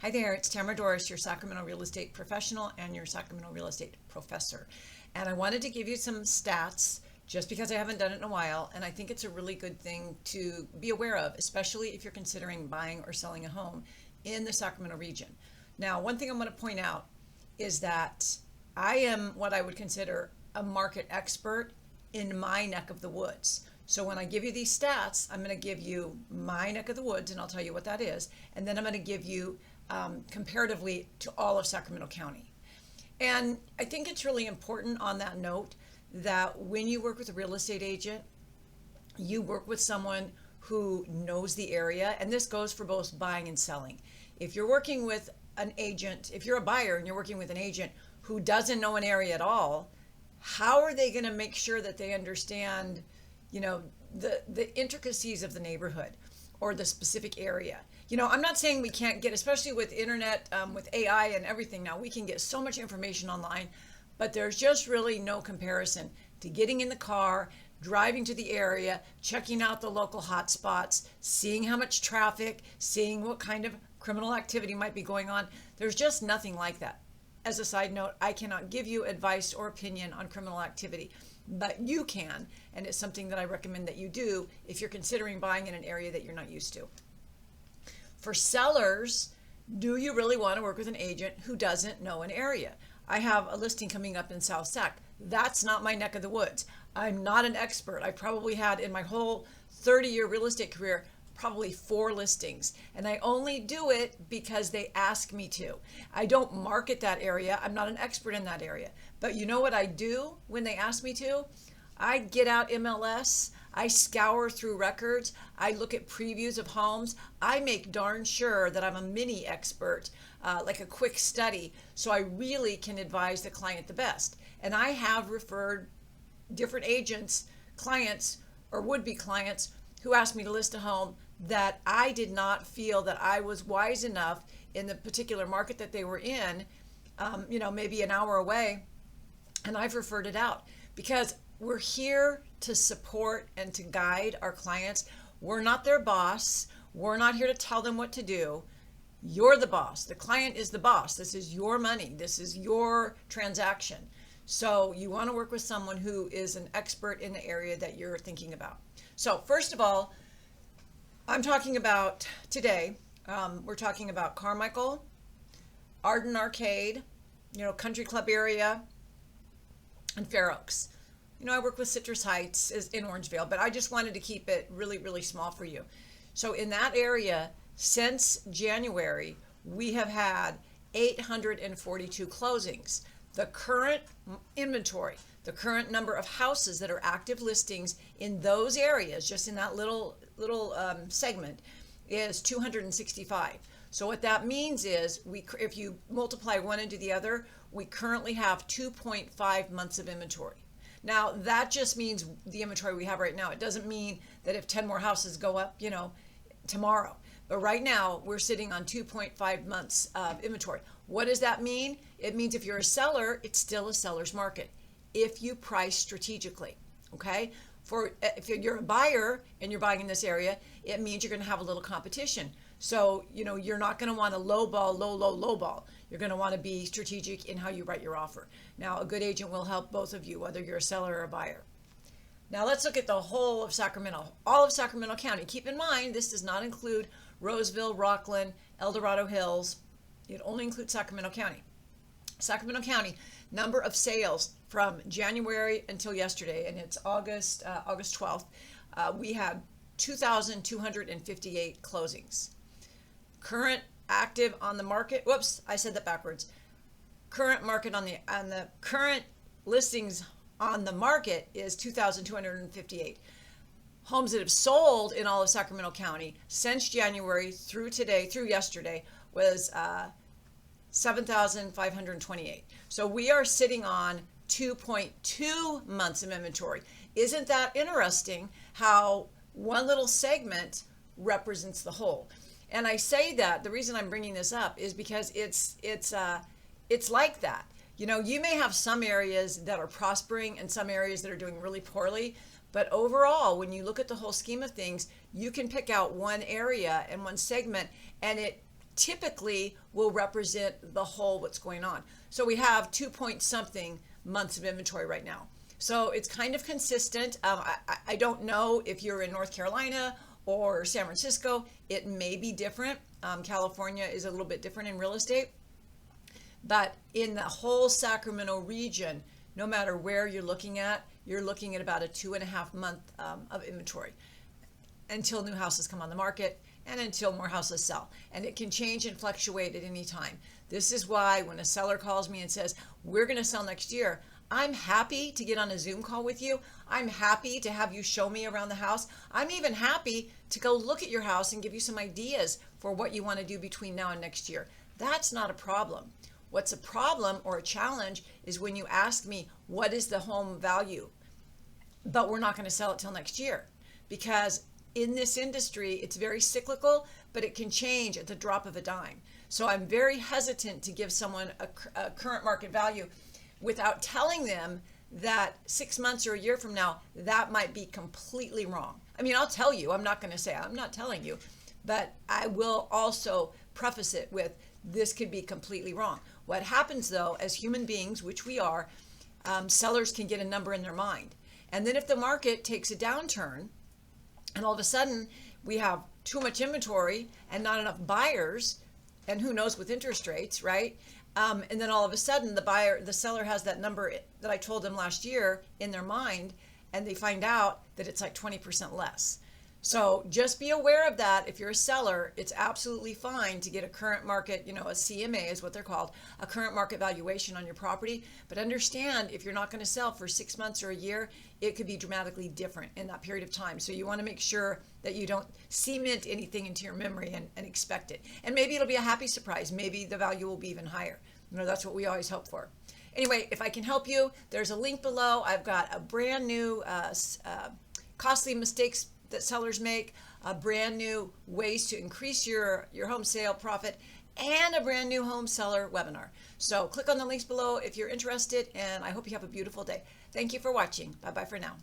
Hi there, it's Tamara Doris, your Sacramento real estate professional and your Sacramento real estate professor. And I wanted to give you some stats just because I haven't done it in a while, and I think it's a really good thing to be aware of, especially if you're considering buying or selling a home in the Sacramento region. Now, one thing I want to point out is that I am what I would consider a market expert in my neck of the woods. So when I give you these stats, I'm going to give you my neck of the woods, and I'll tell you what that is. And then I'm going to give you comparatively to all of Sacramento County. And I think it's really important on that note that when you work with a real estate agent, you work with someone who knows the area. And this goes for both buying and selling. If you're working with an agent, if you're a buyer and you're working with an agent who doesn't know an area at all, how are they going to make sure that they understand the intricacies of the neighborhood or the specific area? I'm not saying we can't get, especially with internet, with AI and everything now, we can get so much information online, but there's just really no comparison to getting in the car, driving to the area, checking out the local hotspots, seeing how much traffic, seeing what kind of criminal activity might be going on. There's just nothing like that. As a side note, I cannot give you advice or opinion on criminal activity, but you can, and it's something that I recommend that you do if you're considering buying in an area that you're not used to. For sellers, do you really want to work with an agent who doesn't know an area? I have a listing coming up in South Sac. That's not my neck of the woods. I'm not an expert. I probably had in my whole 30-year real estate career probably 4 listings, and I only do it because they ask me to. I don't market that area. I'm not an expert in that area. But you know what I do when they ask me to? I get out MLS, I scour through records, I look at previews of homes, I make darn sure that I'm a mini expert, like a quick study, so I really can advise the client the best. And I have referred different agents, clients, or would-be clients who asked me to list a home that I did not feel that I was wise enough in the particular market that they were in, maybe an hour away, and I've referred it out because we're here to support and to guide our clients. We're not their boss. We're not here to tell them what to do. You're the boss. The client is the boss. This is your money. This is your transaction. So you want to work with someone who is an expert in the area that you're thinking about. So first of all, I'm talking about today, we're talking about Carmichael, Arden Arcade, country club area, and Fair Oaks. I work with Citrus Heights in Orangevale, but I just wanted to keep it really, really small for you. So in that area, since January, we have had 842 closings. The current inventory, the current number of houses that are active listings in those areas, just in that little segment, is 265. So what that means is, if you multiply one into the other, we currently have 2.5 months of inventory. Now, that just means the inventory we have right now. It doesn't mean that if 10 more houses go up, tomorrow. But right now, we're sitting on 2.5 months of inventory. What does that mean? It means if you're a seller, it's still a seller's market if you price strategically, okay? If you're a buyer and you're buying in this area, it means you're going to have a little competition. So, you're not going to want to lowball, lowball. You're going to want to be strategic in how you write your offer. Now, a good agent will help both of you, whether you're a seller or a buyer. Now, let's look at the whole of Sacramento, all of Sacramento County. Keep in mind, this does not include Roseville, Rockland, El Dorado Hills. It only includes Sacramento County. Sacramento County, number of sales from January until yesterday, and it's August 12th, we had 2,258 closings. Current active on the market, whoops, I said that backwards. Current market on the current listings on the market is 2,258. Homes that have sold in all of Sacramento County since January through yesterday, was 7,528. So we are sitting on 2.2 months of inventory. Isn't that interesting how one little segment represents the whole? And I say that the reason I'm bringing this up is because it's like that. You may have some areas that are prospering and some areas that are doing really poorly, but overall, when you look at the whole scheme of things, you can pick out one area and one segment, and it typically will represent the whole what's going on. So we have 2 point something months of inventory right now. So it's kind of consistent. I don't know if you're in North Carolina or San Francisco. It may be different. California is a little bit different in real estate. But in the whole Sacramento region, no matter where you're looking at about a 2.5 month of inventory until new houses come on the market and until more houses sell. And it can change and fluctuate at any time. This is why when a seller calls me and says, we're going to sell next year, I'm happy to get on a Zoom call with you. I'm happy to have you show me around the house. I'm even happy to go look at your house and give you some ideas for what you want to do between now and next year. That's not a problem. What's a problem or a challenge is when you ask me, what is the home value? But we're not going to sell it till next year, because in this industry, it's very cyclical, but it can change at the drop of a dime. So I'm very hesitant to give someone a current market value without telling them that 6 months or a year from now, that might be completely wrong. I mean, I'll tell you, I'm not going to say I'm not telling you, but I will also preface it with, this could be completely wrong. What happens though, as human beings, which we are, sellers can get a number in their mind. And then if the market takes a downturn and all of a sudden we have too much inventory and not enough buyers, and who knows with interest rates, right? And then all of a sudden the seller has that number that I told them last year in their mind, and they find out that it's like 20% less. So just be aware of that. If you're a seller, it's absolutely fine to get a current market, a CMA is what they're called, a current market valuation on your property. But understand, if you're not going to sell for 6 months or a year, it could be dramatically different in that period of time. So you want to make sure that you don't cement anything into your memory and expect it. And maybe it'll be a happy surprise. Maybe the value will be even higher. That's what we always hope for. Anyway, if I can help you, there's a link below. I've got a brand new costly mistakes that sellers make, a brand new ways to increase your home sale profit, and a brand new home seller webinar. So click on the links below if you're interested, and I hope you have a beautiful day. Thank you for watching. Bye-bye for now.